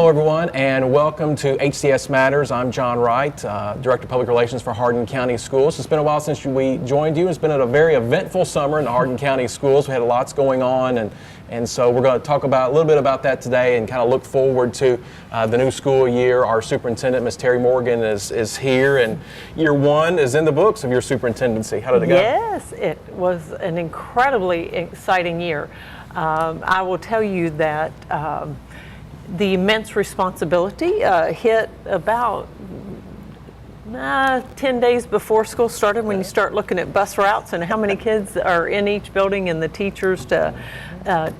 Hello everyone, and welcome to HCS Matters. I'm John Wright, Director of Public Relations for Hardin County Schools. It's been a while since we joined you. It's been a very eventful summer in the Hardin County Schools. We had lots going on, and so we're going to talk about a little bit about that today and kind of look forward to the new school year. Our superintendent, Ms. Terry Morgan, is here, and year one is in the books of your superintendency. How did it go? Yes, it was an incredibly exciting year. I will tell you that the immense responsibility hit about 10 days before school started, when you start looking at bus routes and how many kids are in each building and the teachers to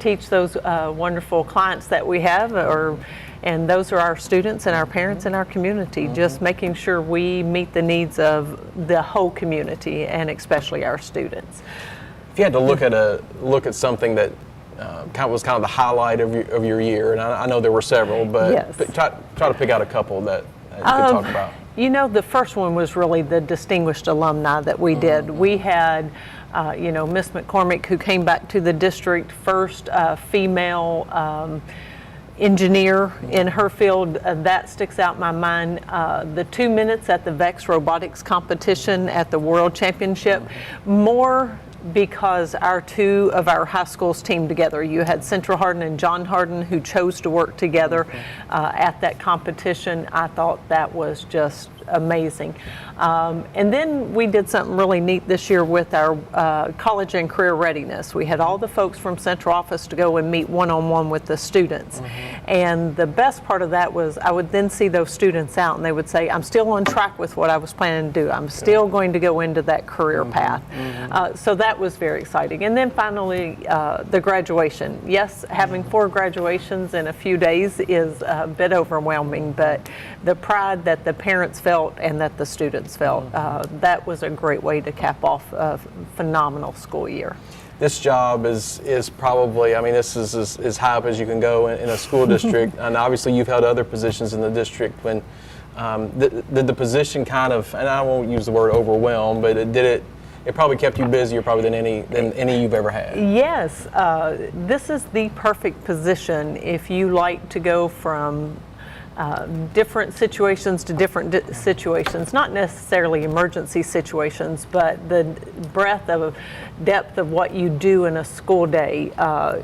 teach those wonderful clients that we have, and those are our students and our parents and our community, just making sure we meet the needs of the whole community and especially our students. If you had to look at something that was kind of the highlight of your year, and I know there were several, but yes. try to pick out a couple that you could talk about. You know, the first one was really the distinguished alumni that we did. We had, Miss McCormick, who came back to the district, first female engineer in her field. That sticks out in my mind. The 2 minutes at the VEX robotics competition at the World Championship, more because two of our high schools teamed together. You had Central Hardin and John Hardin who chose to work together at that competition. I thought that was just amazing. And then we did something really neat this year with our college and career readiness. We had all the folks from central office to go and meet one-on-one with the students. And the best part of that was I would then see those students out and they would say, I'm still on track with what I was planning to do. I'm still going to go into that career path. So that was very exciting. And then finally, the graduation. Yes, having 4 graduations in a few days is a bit overwhelming, but the pride that the parents felt and that the students felt, that was a great way to cap off a phenomenal school year. This job is probably, this is as high up as you can go in a school district, and obviously you've held other positions in the district. When did the position kind of, and I won't use the word overwhelm, but it probably kept you busier probably than any you've ever had. Yes, this is the perfect position if you like to go from different situations to different situations, not necessarily emergency situations, but the depth of what you do in a school day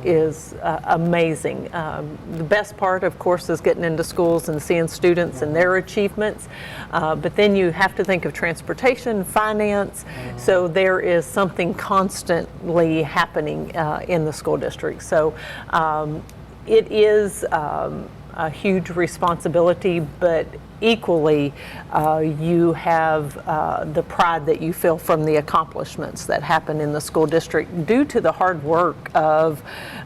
is amazing. The best part, of course, is getting into schools and seeing students and their achievements, but then you have to think of transportation, finance, so there is something constantly happening in the school district. So it is a huge responsibility, but equally you have the pride that you feel from the accomplishments that happen in the school district due to the hard work of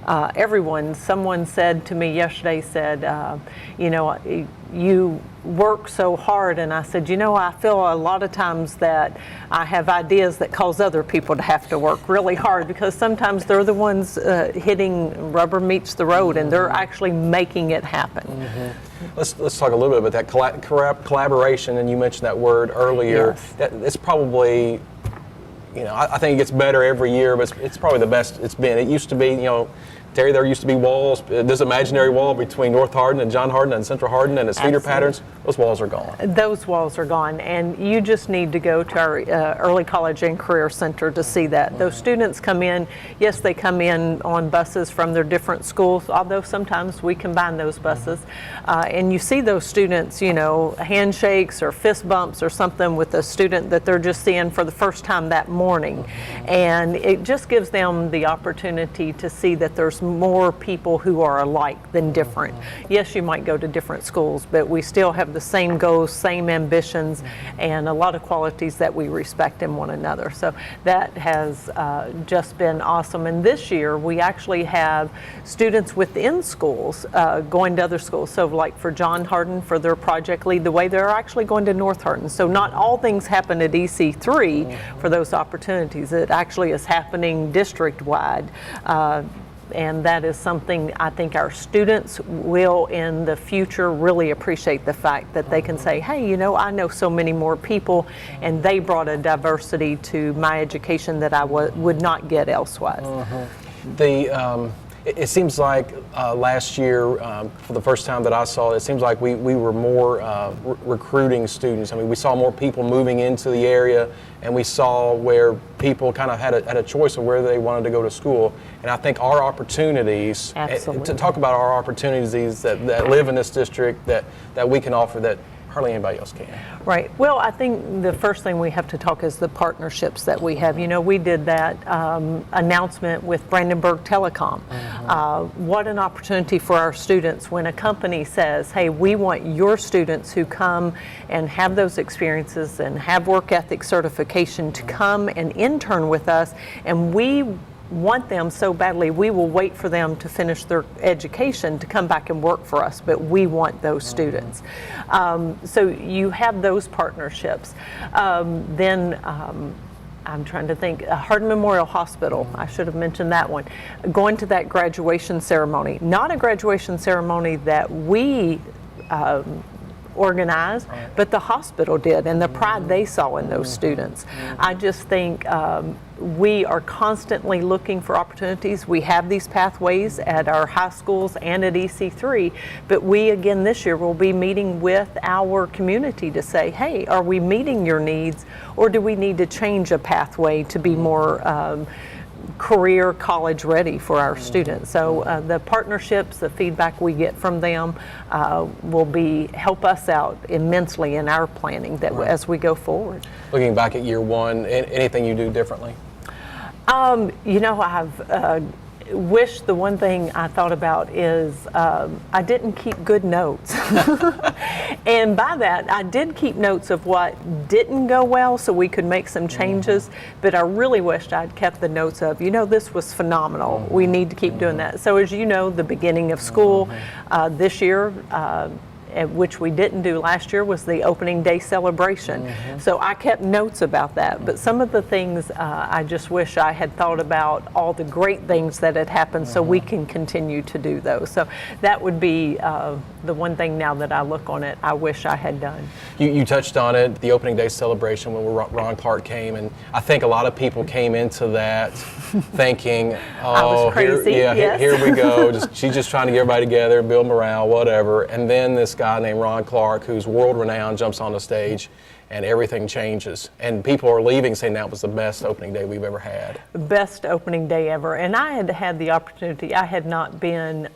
everyone. Someone said to me yesterday, you work so hard, and I said, I feel a lot of times that I have ideas that cause other people to have to work really hard, because sometimes they're the ones hitting rubber meets the road, and they're actually making it happen. Let's talk a little bit about that collaboration, and you mentioned that word earlier. Yes. It's probably, I think it gets better every year, but it's probably the best it's been. It used to be, Terry, there used to be walls, this imaginary wall between North Hardin and John Hardin and Central Hardin and its feeder patterns. Those walls are gone. Those walls are gone, and you just need to go to our Early College and Career Center to see that. Those students come in, yes, they come in on buses from their different schools, although sometimes we combine those buses, and you see those students, handshakes or fist bumps or something with a student that they're just seeing for the first time that morning, and it just gives them the opportunity to see that there's more people who are alike than different. Yes, you might go to different schools, but we still have the same goals, same ambitions, and a lot of qualities that we respect in one another. So that has just been awesome. And this year, we actually have students within schools going to other schools. So like for John Hardin, for their project Lead the Way, they're actually going to North Hardin. So not all things happen at EC3 for those opportunities. It actually is happening district-wide. And that is something I think our students will in the future really appreciate, the fact that they can say, hey, I know so many more people, and they brought a diversity to my education that I would not get elsewise. it seems like last year, for the first time that I saw it, it seems like we were more recruiting students. I mean, we saw more people moving into the area, and we saw where people kind of had a choice of where they wanted to go to school. And I think our opportunities, to talk about our opportunities that live in this district that we can offer that hardly anybody else can. Right. Well, I think the first thing we have to talk is the partnerships that we have. You know, we did that announcement with Brandenburg Telecom. What an opportunity for our students when a company says, hey, we want your students who come and have those experiences and have work ethic certification to come and intern with us, and we want them so badly, we will wait for them to finish their education to come back and work for us, but we want those students. So you have those partnerships. Then I'm trying to think, Hardin Memorial Hospital, I should have mentioned that one. Going to that graduation ceremony, not a graduation ceremony that we organized, but the hospital did, and the pride they saw in those students. I just think we are constantly looking for opportunities. We have these pathways at our high schools and at EC3, but we again this year will be meeting with our community to say, hey, are we meeting your needs, or do we need to change a pathway to be more career college ready for our students? So the partnerships, the feedback we get from them will help us out immensely in our planning as we go forward. Looking back at year one, anything you do differently? You know, I've wished the one thing I thought about is I didn't keep good notes. And by that, I did keep notes of what didn't go well so we could make some changes, but I really wished I'd kept the notes of, you know, this was phenomenal. We need to keep doing that. So as you know, the beginning of school this year, which we didn't do last year, was the opening day celebration. So I kept notes about that, but some of the things I just wish I had thought about all the great things that had happened so we can continue to do those. So that would be the one thing now that I look on it, I wish I had done. You touched on it, the opening day celebration when Ron Clark came, and I think a lot of people came into that thinking, oh, here we go. She's just trying to get everybody together, build morale, whatever. And then this guy named Ron Clark, who's world-renowned, jumps on the stage, and everything changes. And people are leaving saying that was the best opening day we've ever had. Best opening day ever. And I had had the opportunity, I had not been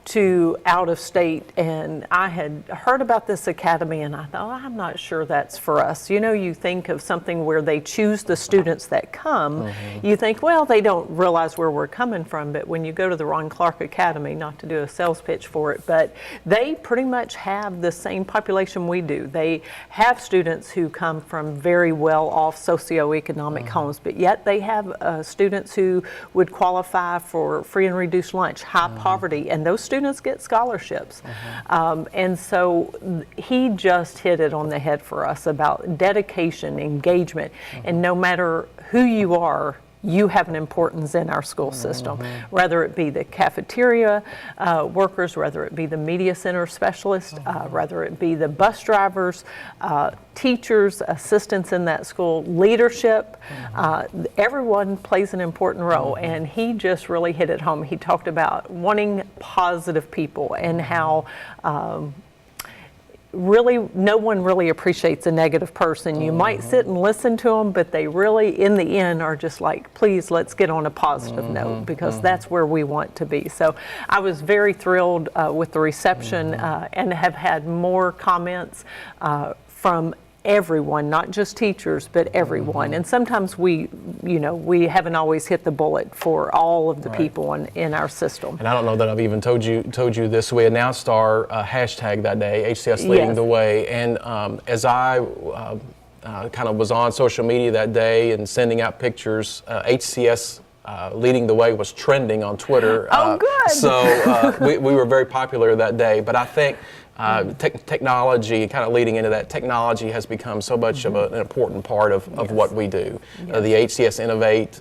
to out of state, and I had heard about this academy, and I thought, I'm not sure that's for us. You know, you think of something where they choose the students that come, you think, well, they don't realize where we're coming from, but when you go to the Ron Clark Academy, not to do a sales pitch for it, but they pretty much have the same population we do. They have students who come from very well-off socioeconomic homes, but yet they have students who would qualify for free and reduced lunch, high poverty, and those students get scholarships. And so he just hit it on the head for us about dedication, engagement, and no matter who you are, you have an importance in our school system, whether it be the cafeteria workers, whether it be the media center specialists, whether it be the bus drivers, teachers, assistants in that school, leadership, everyone plays an important role, and he just really hit it home. He talked about wanting positive people and how really no one really appreciates a negative person. You might sit and listen to them, but they really in the end are just like, please, let's get on a positive note, because that's where we want to be. So I was very thrilled with the reception and have had more comments from everyone, not just teachers, but everyone. And sometimes we haven't always hit the bullet for all of the people in our system. And I don't know that I've even told you this. We announced our hashtag that day, HCS Leading the Way. And as I kind of was on social media that day and sending out pictures, HCS Leading the Way was trending on Twitter. Oh, good. So we were very popular that day. But I think technology, kind of leading into that, technology has become so much of an important part of what we do. The HCS Innovate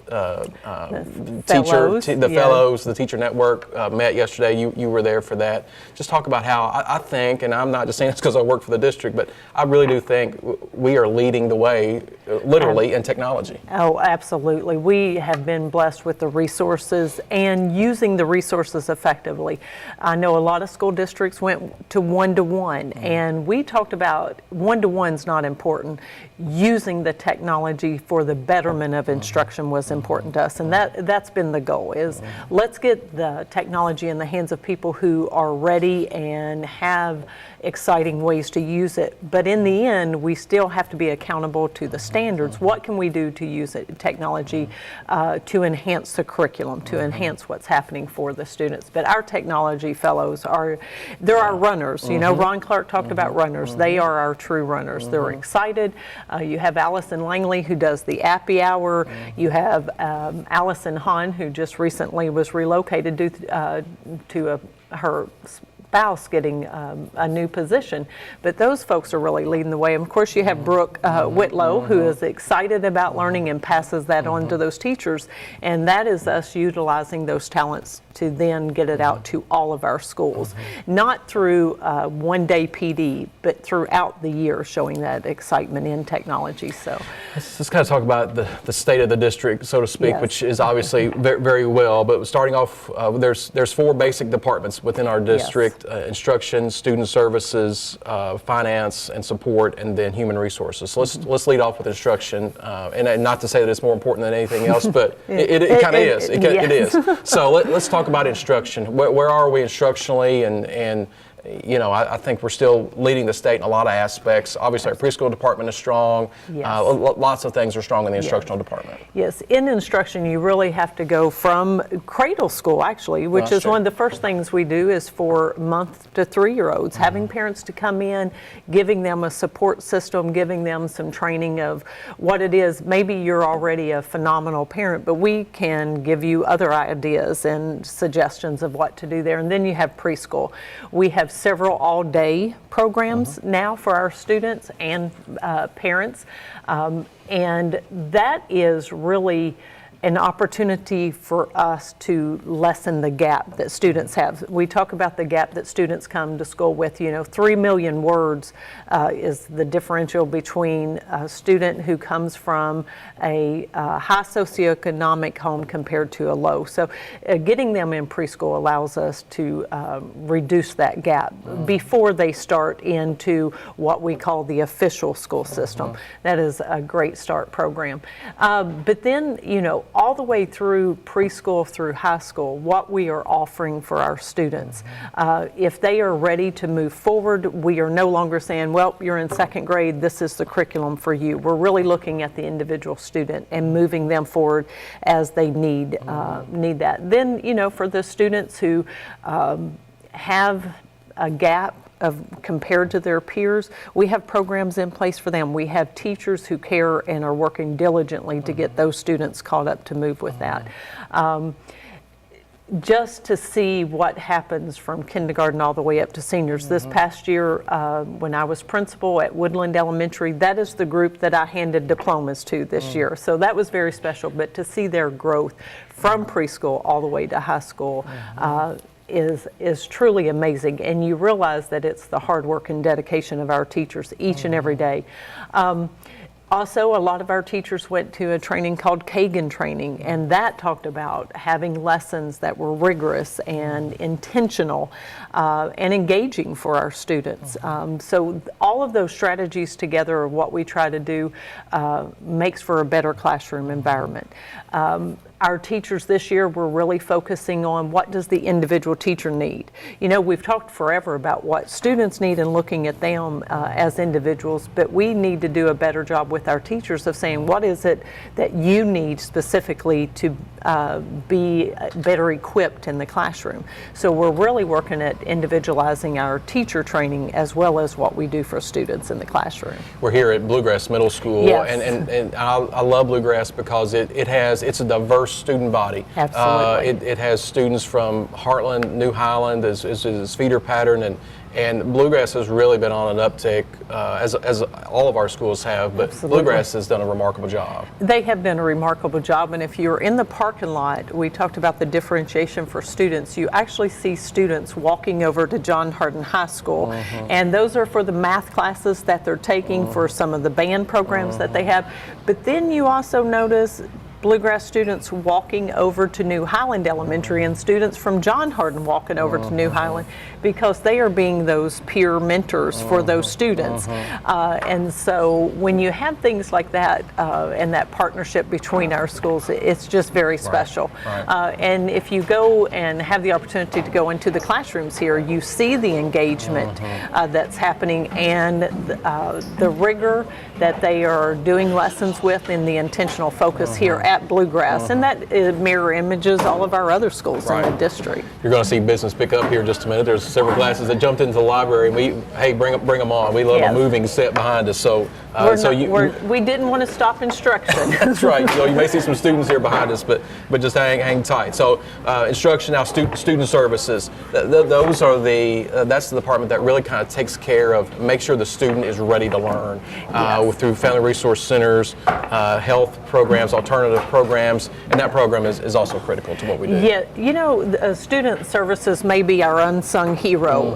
fellows, the teacher network met yesterday. You were there for that. Just talk about how I think, and I'm not just saying this because I work for the district, but I really do think we are leading the way, literally, in technology. Oh, absolutely. We have been blessed with the resources and using the resources effectively. I know a lot of school districts went to one-to-one, and we talked about one-to-one's not important. Using the technology for the betterment of instruction was important to us, and that's been the goal, is let's get the technology in the hands of people who are ready and have exciting ways to use it. But in the end, we still have to be accountable to the standards. What can we do to use technology to enhance the curriculum, to enhance what's happening for the students? But our technology fellows they're our runners. You know, Ron Clark talked about runners. They are our true runners. They're excited. You have Allison Langley, who does the Appy Hour. You have Allison Hahn, who just recently was relocated due to her spouse getting a new position. But those folks are really leading the way. And of course, you have Brooke Whitlow, who is excited about learning and passes that on to those teachers. And that is us utilizing those talents to then get it out to all of our schools. Not through one-day PD, but throughout the year, showing that excitement in technology. So let's kind of talk about the state of the district, so to speak, which is obviously very well. But starting off, there's 4 basic departments within our district: instruction, student services, finance and support, and then human resources. So let's lead off with instruction, and not to say that it's more important than anything else, but it kind of is. It is. So let's talk about instruction. Where are we instructionally, and you know, I think we're still leading the state in a lot of aspects. Obviously, our preschool department is strong. Lots of things are strong in the instructional department. Yes, in instruction, you really have to go from cradle school, actually, which is one of the first things we do is for month to 3-year-olds, having parents to come in, giving them a support system, giving them some training of what it is. Maybe you're already a phenomenal parent, but we can give you other ideas and suggestions of what to do there. And then you have preschool. We have several all-day programs now for our students and parents, and that is really an opportunity for us to lessen the gap that students have. We talk about the gap that students come to school with. You know, 3 million words is the differential between a student who comes from a high socioeconomic home compared to a low. So getting them in preschool allows us to reduce that gap before they start into what we call the official school system. That is a great start program. But then, you know, all the way through preschool through high school, what we are offering for our students. If they are ready to move forward, we are no longer saying, well, you're in 2nd grade, this is the curriculum for you. We're really looking at the individual student and moving them forward as they need that. Then, you know, for the students who have a gap compared to their peers, we have programs in place for them. We have teachers who care and are working diligently to get those students caught up to move with that. Just to see what happens from kindergarten all the way up to seniors. This past year, when I was principal at Woodland Elementary, that is the group that I handed diplomas to this year. So that was very special. But to see their growth from preschool all the way to high school is truly amazing, and you realize that it's the hard work and dedication of our teachers each and every day. Also, a lot of our teachers went to a training called Kagan training, and that talked about having lessons that were rigorous and intentional and engaging for our students. So all of those strategies together are what we try to do makes for a better classroom environment. Our teachers this year were really focusing on what does the individual teacher need. You know, we've talked forever about what students need and looking at them as individuals, but we need to do a better job with our teachers of saying what is it that you need specifically to be better equipped in the classroom. So we're really working at individualizing our teacher training as well as what we do for students in the classroom. We're here at Bluegrass Middle School, and I love Bluegrass because it's a diverse student body. Absolutely. It has students from Heartland, New Highland as feeder pattern, And Bluegrass has really been on an uptick, as all of our schools have, but Absolutely. Bluegrass has done a remarkable job. They have done a remarkable job, and if you're in the parking lot, we talked about the differentiation for students. You actually see students walking over to John Hardin High School, and those are for the math classes that they're taking, for some of the band programs that they have. But then you also notice Bluegrass students walking over to New Highland Elementary and students from John Hardin walking over to New Highland, because they are being those peer mentors for those students. And so when you have things like that and that partnership between our schools, it's just very special. Right. And if you go and have the opportunity to go into the classrooms here, you see the engagement that's happening, and the rigor that they are doing lessons with, in the intentional focus here at Bluegrass, and that mirror images all of our other schools in the district. You're going to see business pick up here in just a minute. There's several classes that jumped into the library, and bring them on. We love a moving set behind us. So, we didn't want to stop instruction. That's right. So you may see some students here behind us, but just hang tight. So instruction, now student services. Those are that's the department that really kind of takes care of, make sure the student is ready to learn through family resource centers, health programs, alternative programs, and that program is also critical to what we do. Yeah, student services may be our unsung hero.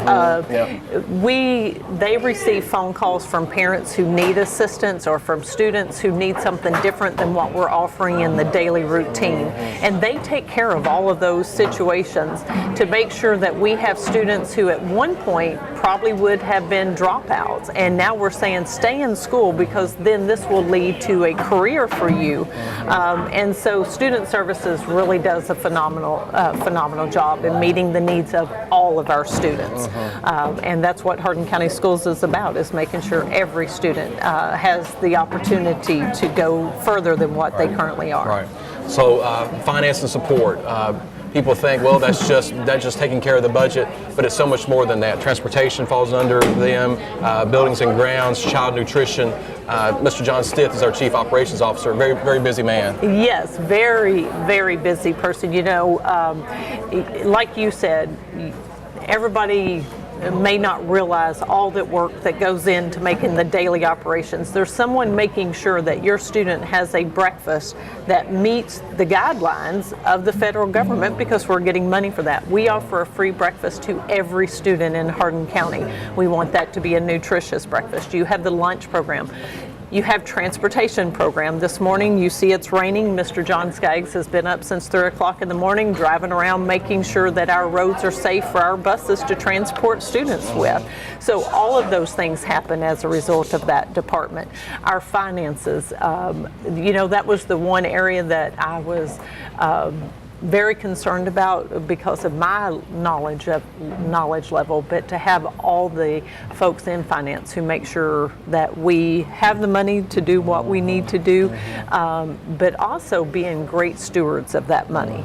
They receive phone calls from parents who need assistance, or from students who need something different than what we're offering in the daily routine. And they take care of all of those situations to make sure that we have students who at one point probably would have been dropouts, and now we're saying stay in school, because then this will lead to a career for you. And so student services really does a phenomenal job in meeting the needs of all of our students. And that's what Hardin County Schools is about, is making sure every student has the opportunity to go further than what they currently are. Right. So finance and support. People think, well, that's just taking care of the budget, but it's so much more than that. Transportation falls under them, buildings and grounds, child nutrition. Mr. John Stith is our Chief Operations Officer, very, very busy man. Yes, very, very busy person. You know, like you said, everybody may not realize all that work that goes into making the daily operations. There's someone making sure that your student has a breakfast that meets the guidelines of the federal government, because we're getting money for that. We offer a free breakfast to every student in Hardin County. We want that to be a nutritious breakfast. You have the lunch program. You have transportation program. This morning, you see it's raining. Mr. John Skaggs has been up since 3 o'clock in the morning, driving around, making sure that our roads are safe for our buses to transport students with. So all of those things happen as a result of that department. Our finances, that was the one area that I was very concerned about because of my knowledge level, but to have all the folks in finance who make sure that we have the money to do what we need to do, but also being great stewards of that money.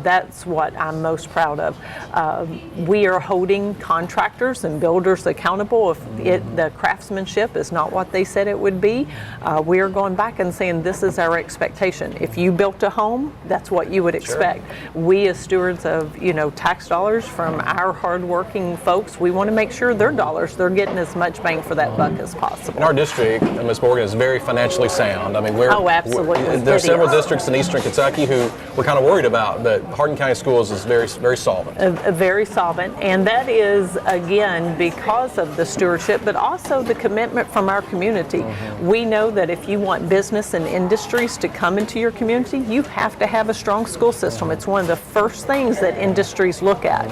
That's what I'm most proud of. We are holding contractors and builders accountable if the craftsmanship is not what they said it would be. We are going back and saying this is our expectation. If you built a home, that's what you would expect. We as stewards of tax dollars from our hardworking folks, we want to make sure their dollars, they're getting as much bang for that buck as possible. And our district, Ms. Morgan, is very financially sound. I mean, absolutely. There are several districts in eastern Kentucky who we're kind of worried about, but Hardin County Schools is very, very solvent. Very solvent, and that is, again, because of the stewardship, but also the commitment from our community. We know that if you want business and industries to come into your community, you have to have a strong school system. It's one of the first things that industries look at.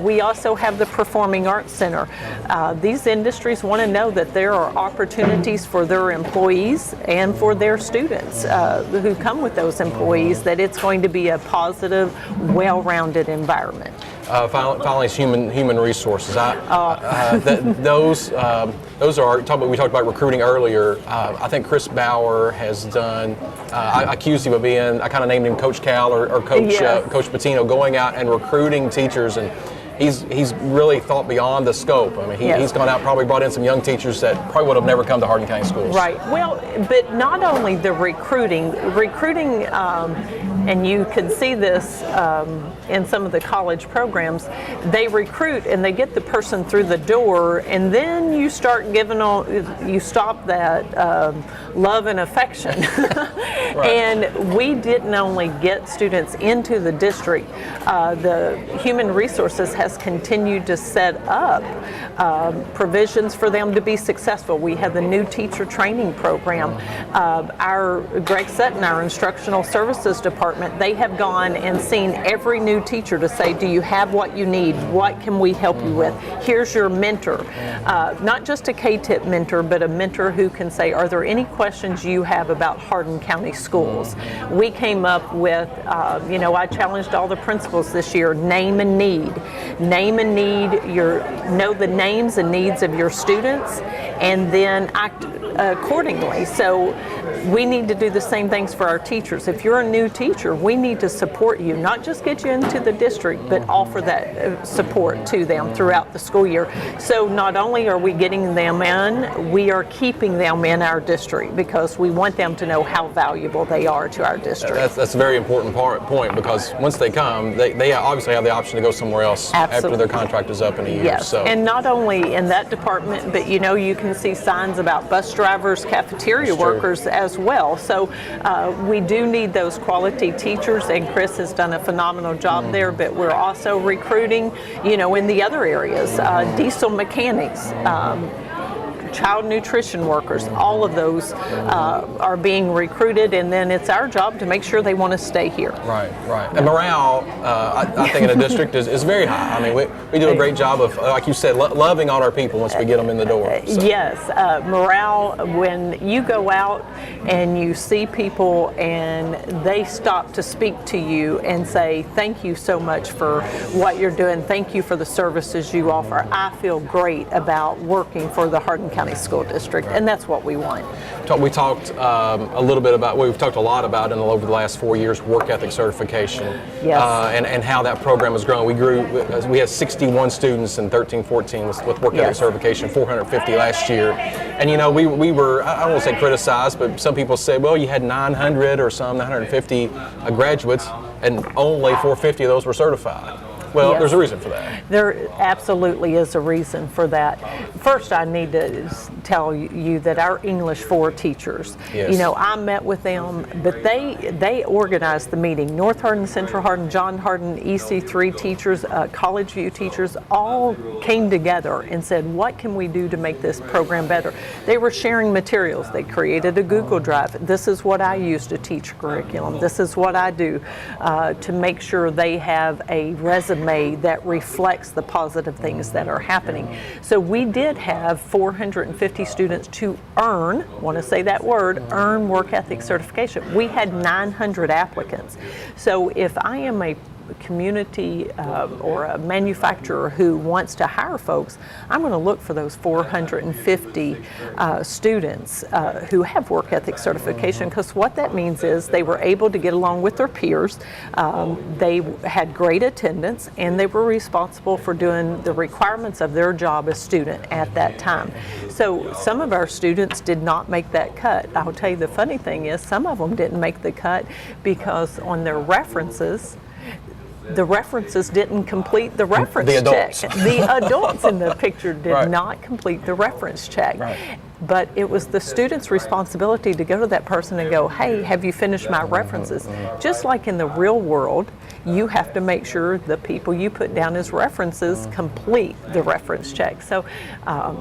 We also have the Performing Arts Center. These industries want to know that there are opportunities for their employees and for their students who come with those employees, that it's going to be a positive, well-rounded environment. Finally, human resources. Those are we talked about recruiting earlier. I think Chris Bauer has done. I accused him of being. I kind of named him Coach Cal or Coach Patino, going out and recruiting teachers, and he's really thought beyond the scope. I mean, he's gone out, probably brought in some young teachers that probably would have never come to Hardin County schools. Right. Well, but not only the recruiting, and you can see this in some of the college programs, they recruit and they get the person through the door, and then you start you stop that love and affection. Right. And we didn't only get students into the district, the Human Resources has continued to set up provisions for them to be successful. We have the new teacher training program. Our Greg Sutton, our instructional services department, they have gone and seen every new teacher to say, do you have what you need? What can we help you with? Here's your mentor. Not just a K-tip mentor, but a mentor who can say, are there any questions you have about Hardin County schools? We came up with, I challenged all the principals this year, name and need. Name and need, know the names and needs of your students, and then act accordingly. So we need to do the same things for our teachers. If you're a new teacher, we need to support you, not just get you into the district, but offer that support to them throughout the school year. So not only are we getting them in, we are keeping them in our district because we want them to know how valuable they are to our district. That's a very important point, because once they come, they obviously have the option to go somewhere else. Absolutely. After their contract is up in a year. Yes, So. and not only in that department, but you can see signs about bus drivers, cafeteria workers as well. So we do need those quality teachers, and Chris has done a phenomenal job there, but we're also recruiting, in the other areas, diesel mechanics, child nutrition workers, all of those are being recruited, and then it's our job to make sure they want to stay here. Right. And morale, I think in the district is very high. I mean, we do a great job of, like you said, loving on our people once we get them in the door. So. Yes, morale, when you go out and you see people and they stop to speak to you and say, thank you so much for what you're doing, thank you for the services you offer, I feel great about working for the Hardin County School District, and that's what we want. We talked a little bit about, we've talked a lot about over the last 4 years, work ethic certification. Yes. And how that program has grown. We had 61 students in 13-14 with work ethic certification, 450 last year. And we were, I don't want to say criticized, but some people say, well, you had 900 or 950 graduates, and only 450 of those were certified. Well, Yes. There's a reason for that. There absolutely is a reason for that. First, I need to tell you that our English 4 teachers, Yes. I met with them, but they organized the meeting. North Hardin, Central Hardin, John Hardin, EC3 teachers, College View teachers, all came together and said, what can we do to make this program better? They were sharing materials. They created a Google Drive. This is what I use to teach curriculum. This is what I do to make sure they have a resume that reflects the positive things that are happening. So we did have 450 students to earn, want to say that word, earn work ethic certification. We had 900 applicants. So if I am a community or a manufacturer who wants to hire folks, I'm going to look for those 450 students who have work ethic certification, because what that means is they were able to get along with their peers, they had great attendance, and they were responsible for doing the requirements of their job as student at that time. So some of our students did not make that cut. I'll tell you, the funny thing is some of them didn't make the cut because on their references, the references didn't complete the reference check. The adults in the picture did not complete the reference check. Right. But it was the student's responsibility to go to that person and go, hey, have you finished my references? Just like in the real world, you have to make sure the people you put down as references complete the reference check. So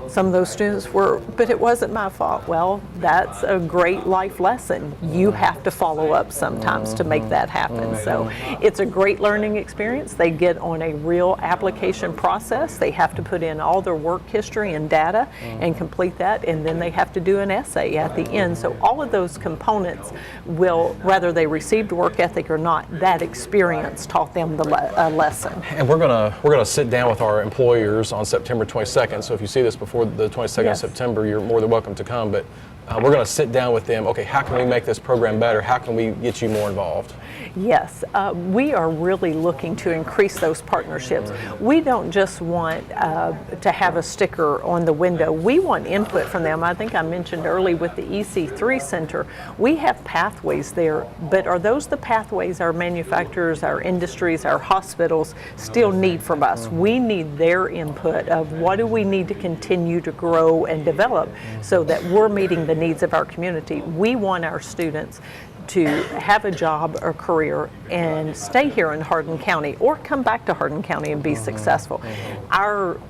some of those students were, but it wasn't my fault. Well, that's a great life lesson. You have to follow up sometimes to make that happen. So it's a great learning experience. They get on a real application process. They have to put in all their work history and data and complete that, and then they have to do an essay at the end. So all of those components will, whether they received work ethic or not, that experience taught them the lesson. And we're gonna sit down with our employers on September 22nd. So if you see this before the 22nd of September, you're more than welcome to come. But we're going to sit down with them. Okay, how can we make this program better? How can we get you more involved? Yes, we are really looking to increase those partnerships. We don't just want to have a sticker on the window. We want input from them. I think I mentioned early with the EC3 Center, we have pathways there, but are those the pathways our manufacturers, our industries, our hospitals still need from us? We need their input of what do we need to continue to grow and develop so that we're meeting the needs of our community. We want our students to have a job or career and stay here in Hardin County or come back to Hardin County and be successful. Our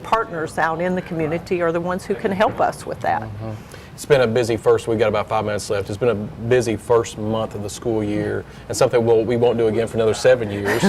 partners out in the community are the ones who can help us with that. It's been a busy first, we've got about 5 minutes left. It's been a busy first month of the school year, and something we won't do again for another 7 years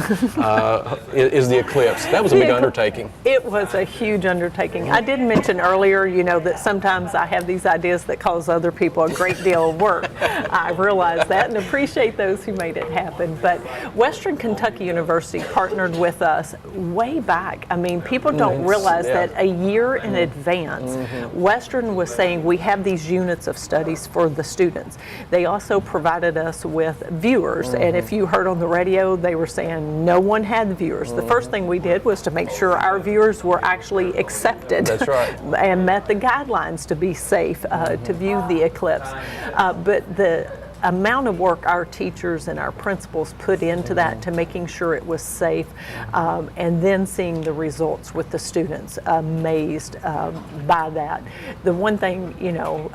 is the eclipse. That was a big undertaking. It was a huge undertaking. I did mention earlier, that sometimes I have these ideas that cause other people a great deal of work. I realize that and appreciate those who made it happen. But Western Kentucky University partnered with us way back. I mean, people don't realize that a year in advance, Western was saying we have these units of studies for the students. They also provided us with viewers, and if you heard on the radio, they were saying no one had viewers. The first thing we did was to make sure our viewers were actually accepted. That's right. And met the guidelines to be safe to view the eclipse. But the amount of work our teachers and our principals put into that to making sure it was safe, and then seeing the results with the students, amazed by that. The one thing,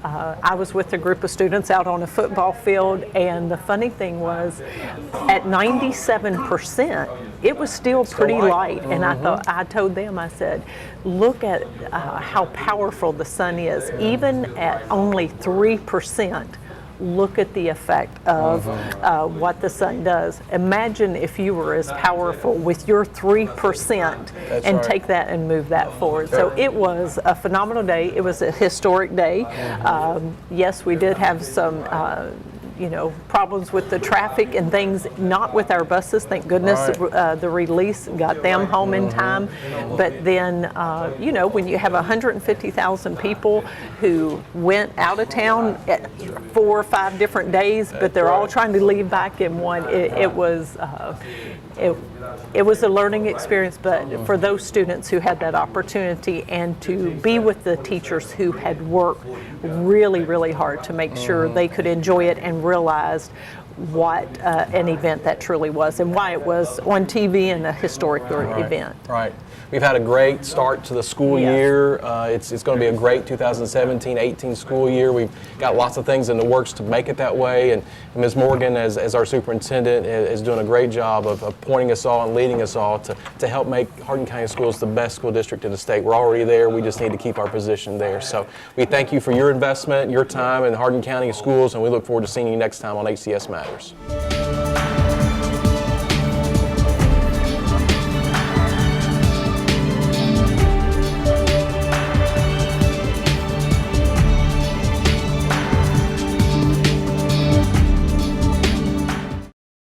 I was with a group of students out on a football field, and the funny thing was at 97%, it was still pretty light. And I told them, I said, look at how powerful the sun is. Even at only 3%, look at the effect of what the sun does. Imagine if you were as powerful with your 3% and take that and move that forward. So it was a phenomenal day. It was a historic day. Yes, we did have some problems with the traffic and things, not with our buses. Thank goodness the release got them home in time. But then, when you have 150,000 people who went out of town at 4 or 5 different days, but they're all trying to leave back in one, it was a learning experience, but for those students who had that opportunity and to be with the teachers who had worked really, really hard to make sure they could enjoy it and realized what an event that truly was and why it was on TV and a historic event. Right. We've had a great start to the school year. It's going to be a great 2017-18 school year. We've got lots of things in the works to make it that way, and Ms. Morgan, as our superintendent, is doing a great job of pointing us all and leading us all to help make Hardin County Schools the best school district in the state. We're already there. We just need to keep our position there. So we thank you for your investment, your time in Hardin County Schools, and we look forward to seeing you next time on HCS Matters.